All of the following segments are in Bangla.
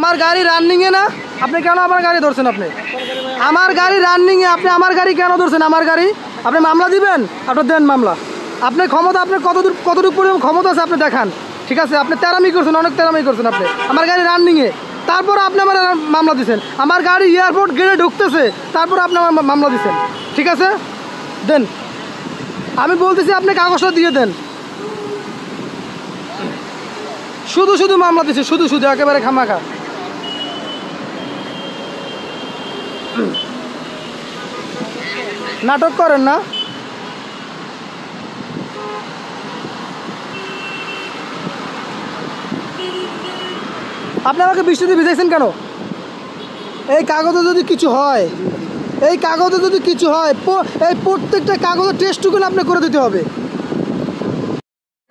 আমার গাড়ি রানিংয়ে না, আপনি কেন আমার গাড়ি ধরছেন? আপনি আমার গাড়ি রানিংয়ে, আপনি আমার গাড়ি কেন ধরছেন? আমার গাড়ি আপনি মামলা দিবেন, আপনি দেন মামলা। আপনি ক্ষমতা, আপনার কতটুকু পরিমাণ ক্ষমতা আছে আপনি দেখান। ঠিক আছে, আপনি তেরামি করছেন, অনেক তেরামি করছেন আপনি আমার গাড়ি রানিংয়ে, তারপর আপনি আমার মামলা দিচ্ছেন। আমার গাড়ি এয়ারপোর্ট গেটে ঢুকতেছে, তারপর আপনি আমার মামলা দিচ্ছেন। ঠিক আছে, দেন। আমি বলতেছি আপনি কাগজটা দিয়ে দেন। শুধু শুধু মামলা দিচ্ছে, শুধু শুধু একেবারে খামাখা। নাটক করেন না। আপনি আমাকে বৃষ্টিতে ভিজাইছেন কেন? এই কাগজে যদি কিছু হয়, এই কাগজে যদি কিছু হয়, এই প্রত্যেকটা কাগজের টেস্টটুকু আপনি করে দিতে হবে।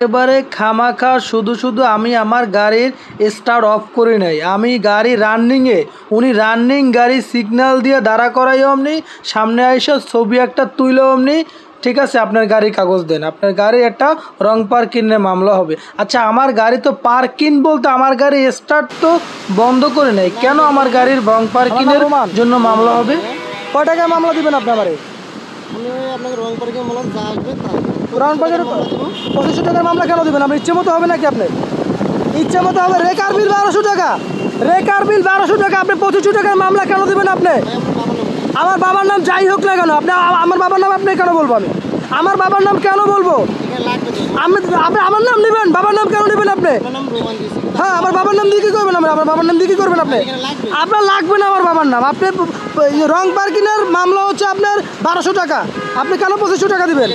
এবারে খামাখা শুধু শুধু আমি আমার গাড়ির স্টার্ট অফ করি নাই, আমি গাড়ি রানিংয়ে, উনি রানিং গাড়ি সিগন্যাল দিয়ে দাঁড়া করাই অমনি, সামনে আইসা ছবি একটা তুইলে অমনি। ঠিক আছে, আপনার গাড়ির কাগজ দেন, আপনার গাড়ি একটা রং পার্কিংয়ে মামলা হবে। আচ্ছা, আমার গাড়ি তো পার্কিং বলতে আমার গাড়ি স্টার্ট তো বন্ধ করে নাই, কেন আমার গাড়ির রং পার্কিংয়ের জন্য মামলা হবে? কয় টাকায় মামলা দিবেন আপনি আমারে? আপনাকে রং পার্কিং মামলা যা আসবে রং পার্কিং 2500 টাকার মামলা কেন দিবেন? আপনি ইচ্ছে মতো হবে নাকি? আপনি ইচ্ছে মতো হবে? রেকার বিল 1200 টাকা, রেকার বিল 1200 টাকা, আপনি 2500 টাকার মামলা কেন দিবেন? আপনি আমার বাবার নাম যাই হোক না কেন, আপনি আমার বাবার নাম আপনি কেন বলবো? আমি আমার বাবার নাম কেন বলবো? আপনি আমার নাম নেবেন, বাবার নাম কেন নেবেন আপনি? হ্যাঁ, আমার বাবার নাম দিয়ে কি করবেন? আমার বাবার নাম দিয়ে কি করবেন আপনি? আপনার লাগবে না আমার বাবার নাম। আপনি রং পার্কিংয়ের মামলা হচ্ছে আপনার 1200 টাকা, আপনি কেন 2500 টাকা দিবেন?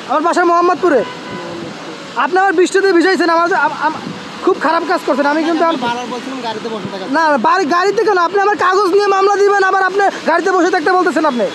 আমার বাসা মোহাম্মদপুরে। আপনি আমার বৃষ্টিতে ভিজাইছেন, আমার খুব খারাপ কাজ করছেন। আমি কিন্তু না, গাড়িতে কেন? আপনি আমার কাগজ নিয়ে মামলা দিবেন, আবার আপনি গাড়িতে বসে থাকতে বলতেছেন আপনি।